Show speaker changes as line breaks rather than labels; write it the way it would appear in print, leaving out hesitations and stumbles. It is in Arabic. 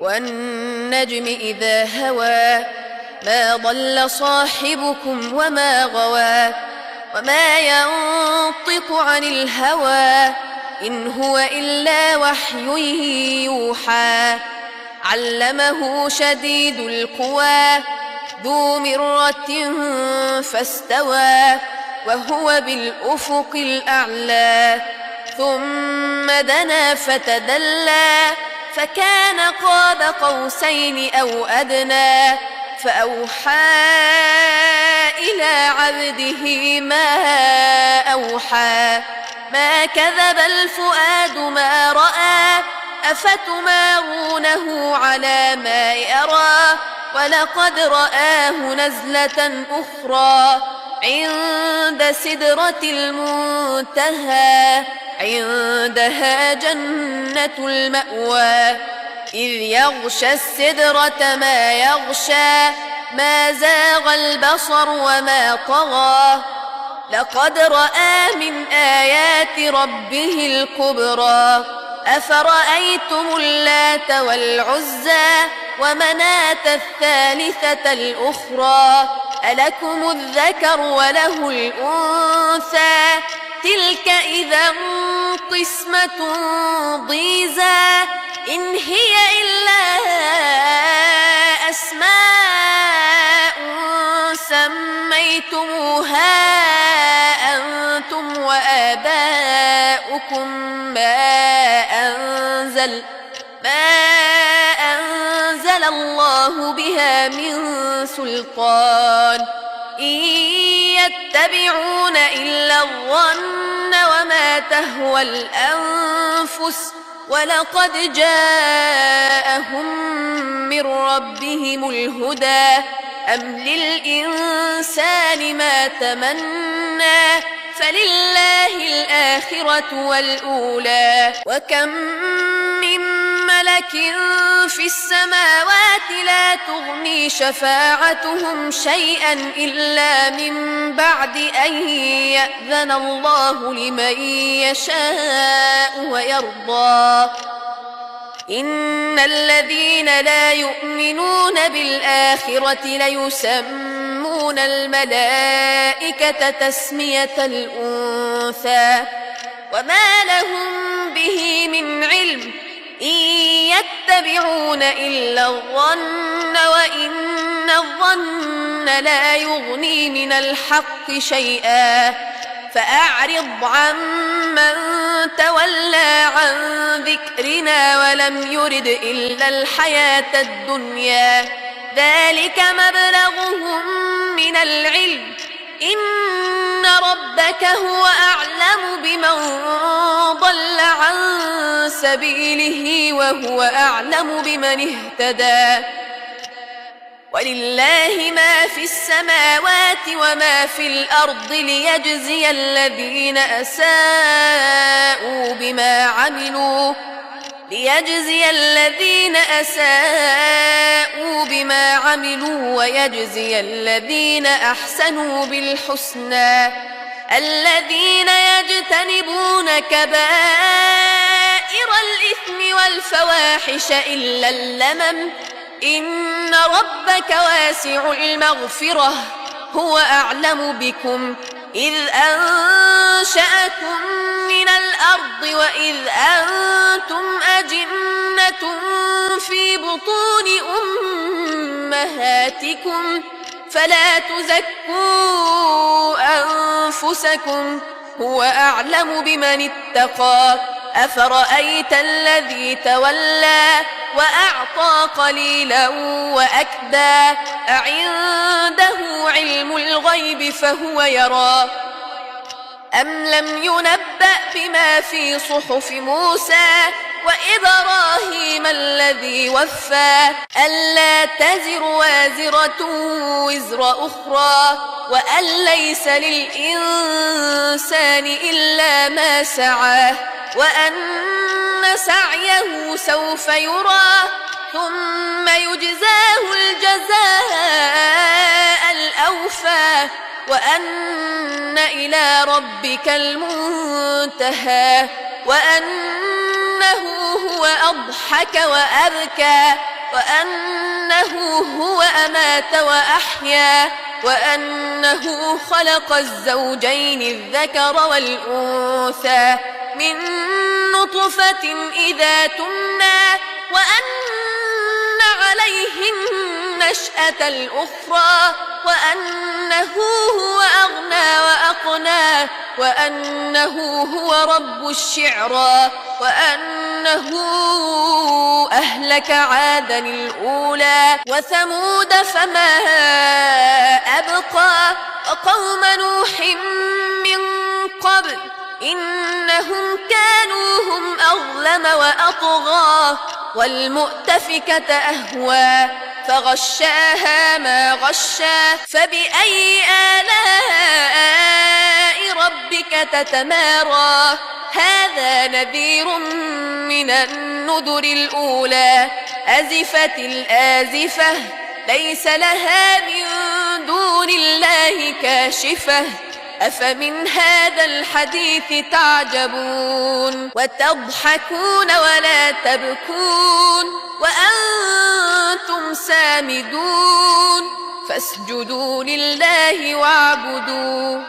والنجم إذا هوى ما ضل صاحبكم وما غوى وما ينطق عن الهوى إن هو إلا وحي يوحى علمه شديد القوى ذو مرة فاستوى وهو بالأفق الأعلى ثم دنا فتدلى فكان قاب قوسين أو أدنى فأوحى إلى عبده ما أوحى ما كذب الفؤاد ما رأى أفتمارونه على ما يرى ولقد رآه نزلة أخرى عند سدرة المنتهى عندها جنة المأوى إذ يغشى السدرة ما يغشى ما زاغ البصر وما طغى لقد رأى من آيات ربه الكبرى أفرأيتم اللات والعزى ومناة الثالثة الأخرى ألكم الذكر وله الأنثى تلك إذا قسمة ضيزى إن هي إلا أسماء سميتموها أنتم وآباؤكم ما أنزل الله بها من سلطان إن يتبعون إلا الظن وما تهوى الأنفس ولقد جاءهم من ربهم الهدى أم للإنسان ما تمنى فلله الآخرة والأولى وكم من ملك في السماوات لا تغني شفاعتهم شيئا إلا من بعد أن يأذن الله لمن يشاء ويرضى إن الذين لا يؤمنون بالآخرة ليسمون الملائكة تسمية الأنثى وما لهم به من علم إن يتبعون إلا الظن وإن الظن لا يغني من الحق شيئا فأعرض عمن تولى عن ذكرنا ولم يرد إلا الحياة الدنيا ذلك مبلغهم من العلم إن ربك هو أعلم بمن ضل عن سبيله وهو أعلم بمن اهتدى ولله ما في السماوات وما في الأرض ليجزي الذين أساءوا بما عملوا ويجزي الذين أحسنوا بالحسنى الذين يجتنبون كبائر الإثم والفواحش إلا اللمم إن ربك واسع المغفرة هو أعلم بكم إذ أنشأكم من الأرض وإذ أنتم أجنة في بطون أمهاتكم فلا تزكوا أنفسكم هو أعلم بمن اتقى أفرأيت الذي تولى وأعطى قليلا وأكدى أعنده علم الغيب فهو يرى أم لم ينبأ بما في صحف موسى وإبراهيم الذي وفى ألا تزر وازرة وزر أخرى وأن ليس للإنسان إلا ما سعى وأن سعيه سوف يرى ثم يجزاه الجزاء الأوفى وأن إلى ربك المنتهى وأنه هو أضحك وأبكى وأنه هو أمات وأحيا وأنه خلق الزوجين الذكر والأنثى من نطفة إذا تمنى وأن عليه النشأة الأخرى وأنه هو أغنى وأقنى وأنه هو رب الشعرى وأنه أهلك عادا الأولى وثمود فما أبقى وقوم نوح من قبل إنهم كانوا هم أظلم وأطغى والمؤتفكة أهوى فغشاها ما غشا فبأي آلاء ربك تتمارى هذا نذير من النذر الأولى أزفت الآزفة ليس لها من دون الله كاشفة أفمن هذا الحديث تعجبون وتضحكون ولا تبكون وأنتم سامدون فاسجدوا لله واعبدوا